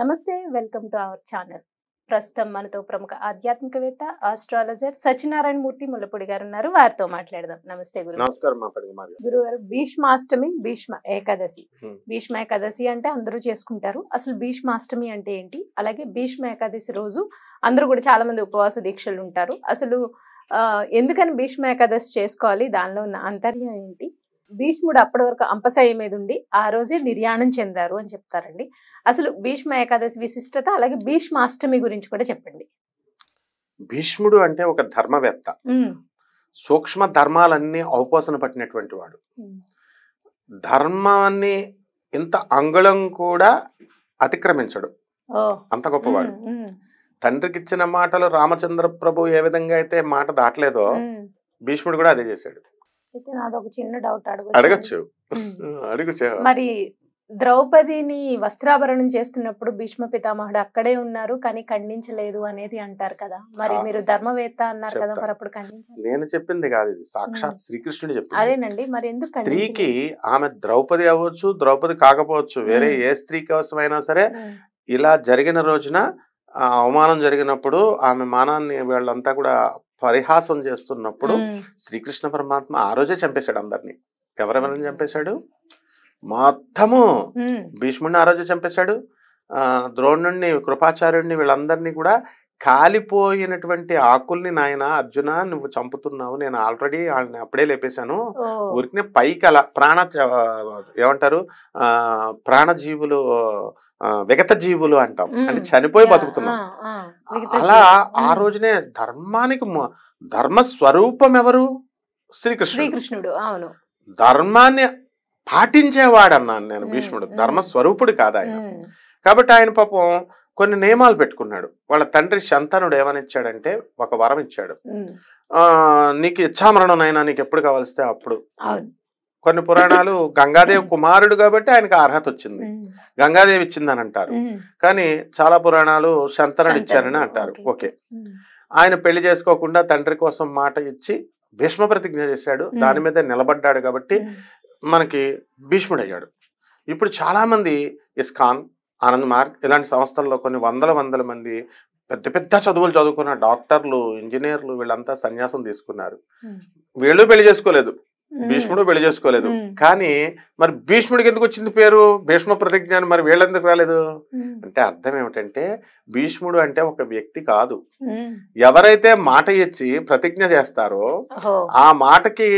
నమస్తే, welcome to our channel. ప్రస్తుతం మనతో ప్రముఖ ఆధ్యాత్మికవేత్త, ఆస్ట్రాలజర్ సత్యనారాయణ మూర్తి ముల్లపూడి గారు ఉన్నారు. వారితో మాట్లాడదాం. నమస్తే గురు. నమస్కారం. గురుగారు, భీష్మాష్టమి, భీష్మ ఏకాదశి. భీష్మ ఏకాదశి అంటే అందరూ చేసుకుంటారు. అసలు భీష్మాష్టమి అంటే ఏంటి? అలాగే భీష్మ ఏకాదశి రోజు అందరూ కూడా చాలా మంది ఉపవాస దీక్షలు ఉంటారు. అసలు ఎందుకని భీష్మ ఏకాదశి చేసుకోవాలి? దానిలో ఉన్న అంతర్యం ఏంటి? భీష్ముడు అప్పటి వరకు అంపశయ్య మీద ఉండి ఆ రోజే నిర్యాణం చెందారు అని చెప్తారండి. అసలు భీష్మ ఏకాదశి విశిష్టత, అలాగే భీష్మాష్టమి గురించి కూడా చెప్పండి. భీష్ముడు అంటే ఒక ధర్మవేత్త, సూక్ష్మ ధర్మాలన్నీ ఔపోసన పట్టినటువంటి వాడు. ధర్మాన్ని ఇంత అంగుళం కూడా అతిక్రమించడు, అంత గొప్పవాడు. తండ్రికి ఇచ్చిన మాటలు రామచంద్ర ప్రభు ఏ విధంగా అయితే మాట దాటలేదో భీష్ముడు కూడా అదే చేశాడు. అయితే నాదొక చిన్న డౌట్ అడగచ్చు. మరి ద్రౌపదిని వస్త్రాభరణం చేస్తున్నప్పుడు భీష్మ పితామహుడు అక్కడే ఉన్నారు కానీ ఖండించలేదు అనేది అంటారు కదా. మరి మీరు ధర్మవేత్త అన్నారు కదా, మరి అప్పుడు ఖండించారు? నేను చెప్పింది కాదు, ఇది సాక్షాత్ శ్రీకృష్ణుడు చెప్పింది. అదేనండి, మరి ఎందుకు? స్త్రీకి ఆమె ద్రౌపది అవ్వచ్చు, ద్రౌపది కాకపోవచ్చు, వేరే ఏ స్త్రీ కోసమైనా సరే ఇలా జరిగిన రోజున అవమానం జరిగినప్పుడు ఆమె మానాన్ని వీళ్ళంతా కూడా పరిహాసం చేస్తున్నప్పుడు శ్రీకృష్ణ పరమాత్మ ఆ రోజే చంపేశాడు అందరినీ. ఎవరెవరిని చంపేశాడు? మొత్తము భీష్ముడిని ఆ రోజే చంపేశాడు. ద్రోణుణ్ణి, కృపాచార్యుడిని, వీళ్ళందరినీ కూడా కాలిపోయినటువంటి ఆకుల్ని, నాయన అర్జున నువ్వు చంపుతున్నావు, నేను ఆల్రెడీ వాళ్ళని అప్పుడే లేపేశాను, ఊరికి పైకి అలా ఏమంటారు ప్రాణజీవులు, విగత జీవులు అంటాం, అంటే చనిపోయి బతుకుతున్నాం. అలా ఆ రోజునే ధర్మానికి ధర్మ స్వరూపం ఎవరు? శ్రీకృష్ణుడు. అవును, ధర్మాన్ని పాటించేవాడన్నాను నేను. భీష్ముడు ధర్మ స్వరూపుడు కాదు ఆయన. కాబట్టి ఆయన పాపం కొన్ని నియమాలు పెట్టుకున్నాడు. వాళ్ళ తండ్రి శంతనుడు ఏమని ఇచ్చాడంటే ఒక వరం ఇచ్చాడు. నీకు ఇచ్చామరణం అయినా నీకు ఎప్పుడు కావలిస్తే అప్పుడు. కొన్ని పురాణాలు గంగాదేవి కుమారుడు కాబట్టి ఆయనకు అర్హత వచ్చింది, గంగాదేవి ఇచ్చిందని అంటారు. కానీ చాలా పురాణాలు శంతనుడు ఇచ్చారని అంటారు. ఓకే, ఆయన పెళ్లి చేసుకోకుండా తండ్రి కోసం మాట ఇచ్చి భీష్మ ప్రతిజ్ఞ చేశాడు, దాని మీద నిలబడ్డాడు కాబట్టి మనకి భీష్ముడు అయ్యాడు. ఇప్పుడు చాలా మంది ఇస్కాన్, ఆనంద్ మార్గ్ ఇలాంటి సంస్థల్లో కొన్ని వందల మంది పెద్ద పెద్ద చదువులు చదువుకున్న డాక్టర్లు, ఇంజనీర్లు వీళ్ళంతా సన్యాసం తీసుకున్నారు. వీళ్ళు పెళ్లి చేసుకోలేదు, భీష్ముడు పెళ్లి చేసుకోలేదు. కానీ మరి భీష్ముడికి ఎందుకు వచ్చింది పేరు భీష్మ ప్రతిజ్ఞ అని? మరి వీళ్ళెందుకు రాలేదు అంటే అర్థం ఏమిటంటే, భీష్ముడు అంటే ఒక వ్యక్తి కాదు. ఎవరైతే మాట ఇచ్చి ప్రతిజ్ఞ చేస్తారో ఆ మాటకి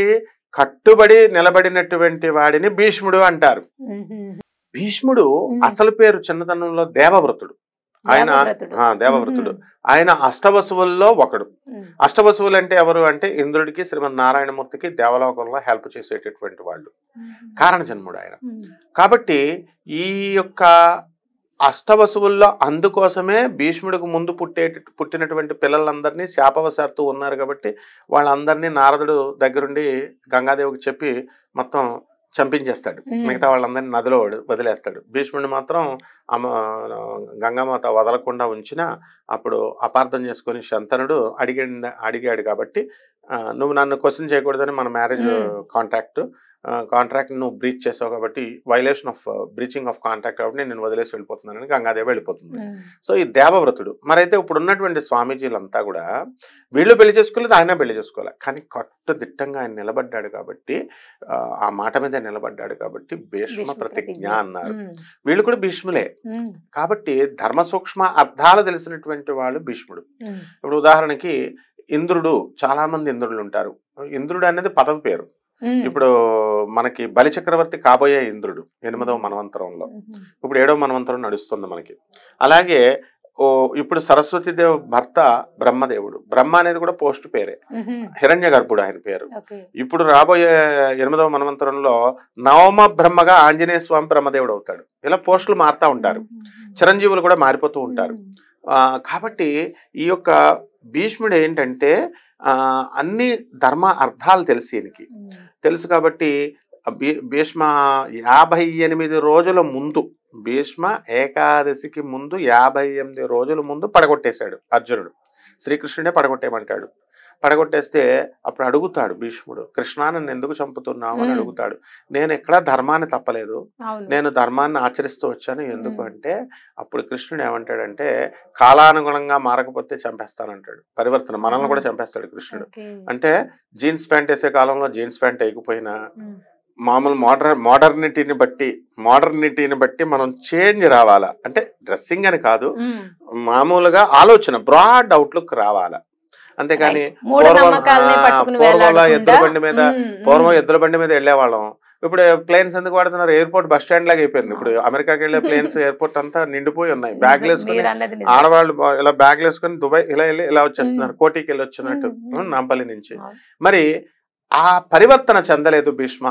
కట్టుబడి నిలబడినటువంటి వాడిని భీష్ముడు అంటారు. భీష్ముడు అసలు పేరు చిన్నతనంలో దేవవ్రతుడు. ఆయన దేవవ్రతుడు. ఆయన అష్టవసువుల్లో ఒకడు. అష్టవసువులు అంటే ఎవరు అంటే ఇంద్రుడికి, శ్రీమన్నారాయణమూర్తికి దేవలోకంలో హెల్ప్ చేసేటటువంటి వాళ్ళు. కారణ జన్ముడు ఆయన. కాబట్టి ఈ యొక్క అష్టవసువుల్లో అందుకోసమే భీష్ముడికి ముందు పుట్టినటువంటి పిల్లలందరినీ శాపవశాత్తు ఉన్నారు కాబట్టి వాళ్ళందరినీ నారదుడు దగ్గరుండి గంగాదేవికి చెప్పి మొత్తం చంపించేస్తాడు. మిగతా వాళ్ళందరినీ నదిలో వదిలేస్తాడు. భీష్ముడిని మాత్రం గంగామాత వదలకుండా ఉంచిన అప్పుడు అపార్థం చేసుకుని శంతనుడు అడిగాడు కాబట్టి, నువ్వు నన్ను క్వశ్చన్ చేయకూడదని మన మ్యారేజ్ కాంట్రాక్ట్ నువ్వు బ్రీచ్ చేసావు కాబట్టి, violation of breaching of contract కాబట్టి నేను వదిలేసి వెళ్ళిపోతున్నానని గంగాదేవి వెళ్ళిపోతుంది. సో ఈ దేవవ్రతుడు. మరైతే ఇప్పుడు ఉన్నటువంటి స్వామీజీలంతా కూడా వీళ్ళు పెళ్లి చేసుకోలేదు, ఆయన పెళ్లి చేసుకోవాలి, కానీ కట్టుదిట్టంగా ఆయన నిలబడ్డాడు కాబట్టి, ఆ మాట మీద నిలబడ్డాడు కాబట్టి భీష్మ ప్రతిజ్ఞ అన్నారు. వీళ్ళు కూడా భీష్ములే కాబట్టి ధర్మ సూక్ష్మ అర్థాలు తెలిసినటువంటి వాళ్ళు భీష్ముడు. ఇప్పుడు ఉదాహరణకి ఇంద్రుడు, చాలా మంది ఇంద్రులు ఉంటారు. ఇంద్రుడు అనేది పదవి పేరు. ఇప్పుడు మనకి బలి చక్రవర్తి కాబోయే ఇంద్రుడు 8వ మన్వంతరంలో, ఇప్పుడు 7వ మన్వంతరం నడుస్తుంది మనకి. అలాగే ఇప్పుడు సరస్వతీదేవి భర్త బ్రహ్మదేవుడు. బ్రహ్మ అనేది కూడా పోస్ట్ పేరే, హిరణ్య గర్భుడు ఆయన పేరు. ఇప్పుడు రాబోయే 8వ మన్వంతరంలో నవమ బ్రహ్మగా ఆంజనేయ స్వామి బ్రహ్మదేవుడు అవుతాడు. ఇలా పోస్టులు మారుతూ ఉంటారు, చిరంజీవులు కూడా మారిపోతూ ఉంటారు. కాబట్టి ఈ యొక్క భీష్ముడు ఏంటంటే అన్ని ధర్మ అర్థాలు తెలిసి ఈయనకి తెలుసు కాబట్టి భీష్మ 58 రోజుల ముందు, భీష్మ ఏకాదశికి ముందు 58 రోజుల ముందు పడగొట్టేశాడు అర్జునుడు. శ్రీకృష్ణుడే పడగొట్టేయమంటాడు. పడగొట్టేస్తే అప్పుడు అడుగుతాడు భీష్ముడు, కృష్ణ నన్ను ఎందుకు చంపుతున్నావు అని అడుగుతాడు. నేను ఎక్కడా ధర్మాన్ని తప్పలేదు, నేను ధర్మాన్ని ఆచరిస్తూ వచ్చాను, ఎందుకు అంటే అప్పుడు కృష్ణుడు ఏమంటాడంటే కాలానుగుణంగా మారకపోతే చంపేస్తానంటాడు. పరివర్తన, మనల్ని కూడా చంపేస్తాడు కృష్ణుడు. అంటే జీన్స్ ప్యాంట్ వేసే కాలంలో జీన్స్ ప్యాంట్ వేయకపోయినా మామూలు మోడర్నిటీని బట్టి మనం చేంజ్ రావాలా. అంటే డ్రెస్సింగ్ అని కాదు, మామూలుగా ఆలోచన బ్రాడ్ అవుట్లుక్ రావాలా. అంతేకాని పూర్వంలో ఎద్దుల బండి మీద వెళ్ళేవాళ్ళం, ఇప్పుడు ప్లేన్స్ ఎందుకు వాడుతున్నారు? ఎయిర్పోర్ట్ బస్ స్టాండ్ లాగా అయిపోయింది. ఇప్పుడు అమెరికాకి వెళ్ళే ప్లేన్స్ ఎయిర్పోర్ట్ అంతా నిండిపోయి ఉన్నాయి. బ్యాగ్లు వేసుకుని ఆడవాళ్ళు ఇలా బ్యాగ్లు వేసుకుని దుబాయ్ ఇలా వెళ్ళి ఇలా వచ్చేస్తున్నారు, కోటికి వెళ్ళి వచ్చినట్టు నాంపల్లి నుంచి. మరి ఆ పరివర్తన చెందలేదు భీష్మ.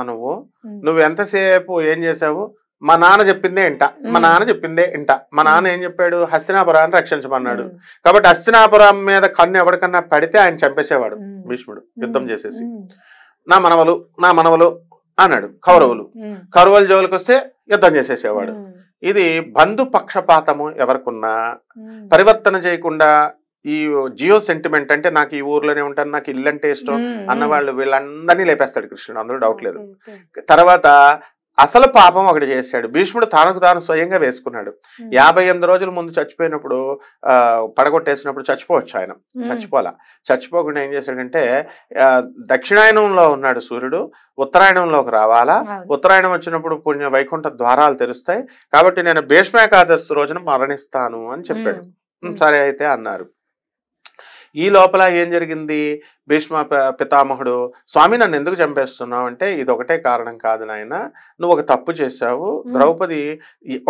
నువ్వు ఎంతసేపు ఏం చేసావు? మా నాన్న చెప్పిందే ఇంట, మా నాన్న ఏం చెప్పాడు? హస్తినాపురాన్ని రక్షించమన్నాడు. కాబట్టి హస్తినాపురం మీద కన్ను ఎవరికన్నా పడితే ఆయన చంపేసేవాడు భీష్ముడు, యుద్ధం చేసేసి. నా మనవలు అన్నాడు. కౌరవుల జోలికి వస్తే యుద్ధం చేసేసేవాడు. ఇది బంధు పక్షపాతము ఎవరికున్నా పరివర్తన చేయకుండా ఈ జియో సెంటిమెంట్, అంటే నాకు ఈ ఊర్లోనే ఉంటాను, నాకు ఇల్లు అంటే ఇష్టం అన్నవాళ్ళు వీళ్ళందరినీ లేపేస్తాడు కృష్ణుడు, అందులో డౌట్ లేదు. తర్వాత అసలు పాపం ఒకటి చేశాడు భీష్ముడు, తనకు తాను స్వయంగా వేసుకున్నాడు. 58 రోజుల ముందు చచ్చిపోయినప్పుడు, పడగొట్టేసినప్పుడు చచ్చిపోవచ్చు ఆయన, చచ్చిపోకుండా ఏం చేశాడంటే దక్షిణాయనంలో ఉన్నాడు సూర్యుడు, ఉత్తరాయణంలోకి రావాలా, ఉత్తరాయణం వచ్చినప్పుడు పుణ్య వైకుంఠ ద్వారాలు తెరుస్తాయి, కాబట్టి నేను భీష్మ ఏకాదశి రోజున మరణిస్తాను అని చెప్పాడు. సరే అయితే అన్నారు. ఈ లోపల ఏం జరిగింది? భీష్మ పితామహుడు, స్వామి నన్ను ఎందుకు చంపేస్తున్నావు అంటే, ఇది ఒకటే కారణం కాదు నాయన, నువ్వు ఒక తప్పు చేశావు. ద్రౌపది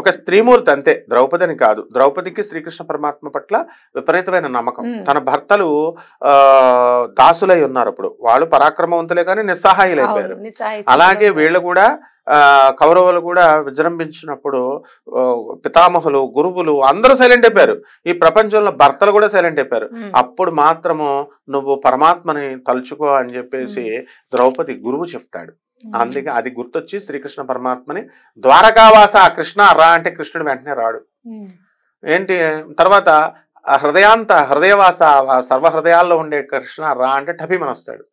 ఒక స్త్రీమూర్తి అంతే, ద్రౌపది అని కాదు. ద్రౌపదికి శ్రీకృష్ణ పరమాత్మ పట్ల విపరీతమైన నమ్మకం. తన భర్తలు దాసులై ఉన్నారు, అప్పుడు వాళ్ళు పరాక్రమవంతులే కానీ నిస్సహాయులైపోయారు. అలాగే వీళ్ళు కూడా కౌరవులు కూడా విజృంభించినప్పుడు పితామహులు, గురువులు అందరూ సైలెంట్ అయిపోయారు. ఈ ప్రపంచంలో భర్తలు కూడా సైలెంట్ అయిపోయారు. అప్పుడు మాత్రము నువ్వు పరమాత్మని తలుచుకో అని చెప్పేసి ద్రౌపది గురువు చెప్తాడు. అందుకే అది గుర్తొచ్చి శ్రీకృష్ణ పరమాత్మని ద్వారకావాస కృష్ణ రా అంటే కృష్ణుడు వెంటనే రాడు. ఏంటి తర్వాత హృదయవాస, సర్వహృదయాల్లో ఉండే కృష్ణ రా అంటే టపిమని వస్తాడు,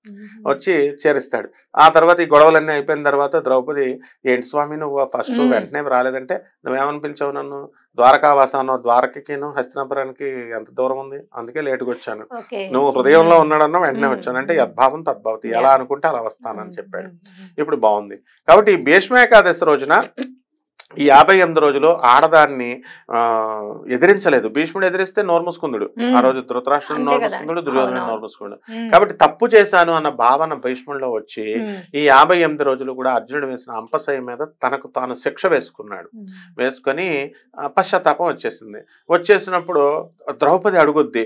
వచ్చి చేరిస్తాడు. ఆ తర్వాత ఈ గొడవలన్నీ అయిపోయిన తర్వాత ద్రౌపది, ఏంటి స్వామి నువ్వు ఫస్ట్ వెంటనే రాలేదంటే, నువ్వేమని పిలిచావు నన్ను? ద్వారకావాస అన్నావు, ద్వారకకిను హస్తినాపురానికి ఎంత దూరం ఉంది, అందుకే లేటుగా వచ్చాను. నువ్వు హృదయంలో ఉన్నాడన్నా వెంటనే వచ్చాను అంటే యద్భావం తద్భవతి, ఎలా అనుకుంటే అలా వస్తానని చెప్పాడు. ఇప్పుడు బాగుంది. కాబట్టి ఈ భీష్మ ఏకాదశి రోజున ఈ 58 రోజులు ఆడదాన్ని ఎదిరించలేదు. భీష్ముడు ఎదిరిస్తే నోర్ముసుకుందుడు, ఆ రోజు ధృతరాష్ట్రుడు నోర్ముసుకుందుడు, దుర్యోధనుడు నోర్ముసుకుందుడు. కాబట్టి తప్పు చేశాను అన్న భావన భీష్ముడిలో వచ్చి ఈ 58 రోజులు కూడా అర్జునుడు వేసిన అంపశయ మీద తనకు తాను శిక్ష వేసుకున్నాడు. వేసుకొని పశ్చాత్తాపం వచ్చేసింది. వచ్చేసినప్పుడు ద్రౌపది అడుగుద్ది,